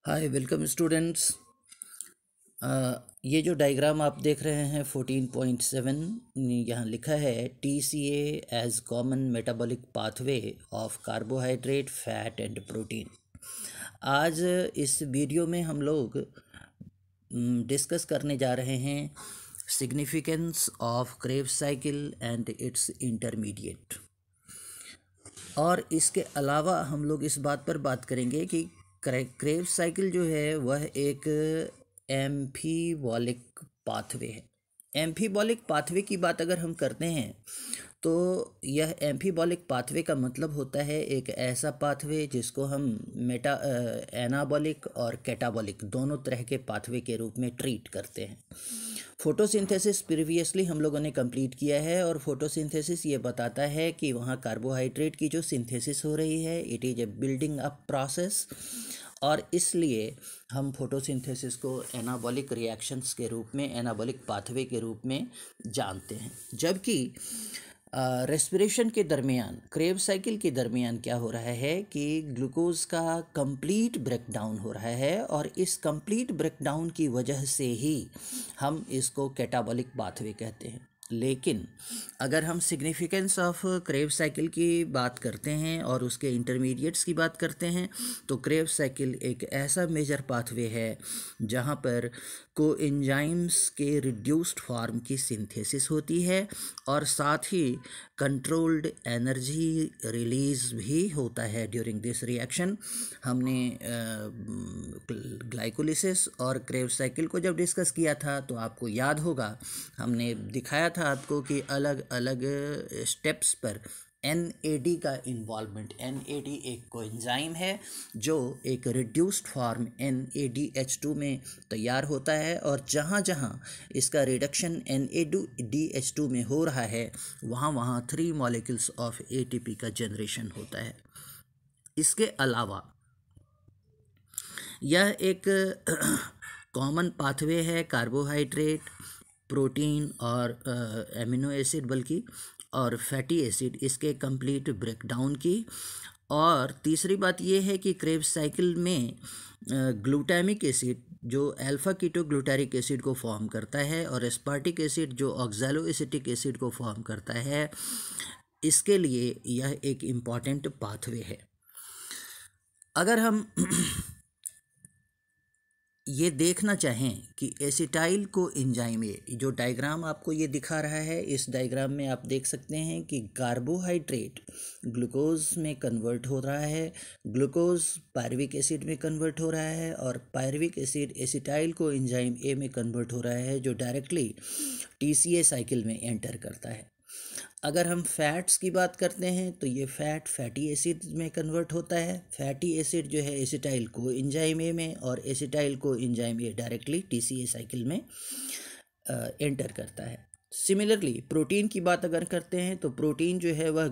Hi welcome students. ये जो diagram आप देख रहे हैं 14.7 यहाँ लिखा है TCA as common metabolic pathway of carbohydrate fat and protein. आज इस वीडियो में हम लोग डिस्कस करने जा रहे हैं significance of Krebs cycle and it's intermediate. और इसके अलावा हम लोग इस बात पर बात करेंगे कि क्रेब्स साइकिल जो है वह एक एम्फीबॉलिक पाथवे है। एम्फीबॉलिक पाथवे की बात अगर हम करते हैं तो यह एम्फीबॉलिक पाथवे का मतलब होता है एक ऐसा पाथवे जिसको हम एनाबॉलिक और कैटाबॉलिक दोनों तरह के पाथवे के रूप में ट्रीट करते हैं। फोटोसिंथेसिस प्रीवियसली हम लोगों ने कंप्लीट किया है और फोटोसिंथेसिस ये बताता है कि वहाँ कार्बोहाइड्रेट की जो सिंथेसिस हो रही है it is a building up process, और इसलिए हम फोटोसिंथेसिस को एनाबॉलिक रिएक्शंस के रूप में, एनाबॉलिक पाथवे के रूप में जानते हैं। जबकि रेस्पिरेशन के दरमियान, क्रेब्स साइकिल के दरमियान क्या हो रहा है कि ग्लूकोज का कंप्लीट ब्रेकडाउन हो रहा है, और इस कंप्लीट ब्रेकडाउन की वजह से ही हम इसको कैटाबॉलिक पाथवे कहते हैं। लेकिन अगर हम सिग्निफिकेंस ऑफ क्रेब्स साइकिल की बात करते हैं और उसके इंटरमीडिएट्स की बात करते हैं तो क्रेब्स साइकिल एक ऐसा मेजर पाथवे है जहाँ पर कोएंजाइम्स के रिड्यूस्ड फॉर्म की सिंथेसिस होती है और साथ ही कंट्रोल्ड एनर्जी रिलीज भी होता है ड्यूरिंग दिस रिएक्शन। हमने ग्लाइकोलिसिस और क्रेब्स साइकिल को जब डिस्कस किया था तो आपको याद होगा हमने दिखाया था आपको कि अलग अलग स्टेप्स पर NAD का इन्वॉल्वमेंट। NAD एक कोएंजाइम है जो एक रिड्यूस्ड फॉर्म NADH2 में तैयार होता है, और जहाँ जहाँ इसका रिडक्शन NADH2 में हो रहा है वहाँ वहाँ 3 मॉलिक्यूल्स ऑफ ATP का जनरेशन होता है। इसके अलावा यह एक कॉमन पाथवे है कार्बोहाइड्रेट, प्रोटीन और एमिनो एसिड बल्कि और फैटी एसिड इसके कंप्लीट ब्रेकडाउन की। और तीसरी बात यह है कि क्रेब्स साइकिल में ग्लूटामिक एसिड जो अल्फा कीटो ग्लूटारिक एसिड को फॉर्म करता है और एस्पार्टिक एसिड जो ऑक्सैलो एसिटिक एसिड को फॉर्म करता है, इसके लिए यह एक इम्पॉर्टेंट पाथवे है। अगर हम ये देखना चाहें कि एसिटाइल को एंजाइम, ये जो डायग्राम आपको ये दिखा रहा है, इस डायग्राम में आप देख सकते हैं कि कार्बोहाइड्रेट ग्लूकोज में कन्वर्ट हो रहा है, ग्लूकोज पायरुविक एसिड में कन्वर्ट हो रहा है, और pyruvic acid acetyl co enzyme A में कन्वर्ट हो रहा है जो डायरेक्टली TCA साइकिल में एंटर करता है। अगर हम फैट्स की बात करते हैं तो ये फैट फैटी एसिड में कन्वर्ट होता है। फैटी एसिड जो है एसिटाइल को एंजाइम ए में, और acetyl co enzyme A directly TCA cycle में एंटर करता है। सिमिलरली प्रोटीन की बात अगर करते हैं तो प्रोटीन जो है वह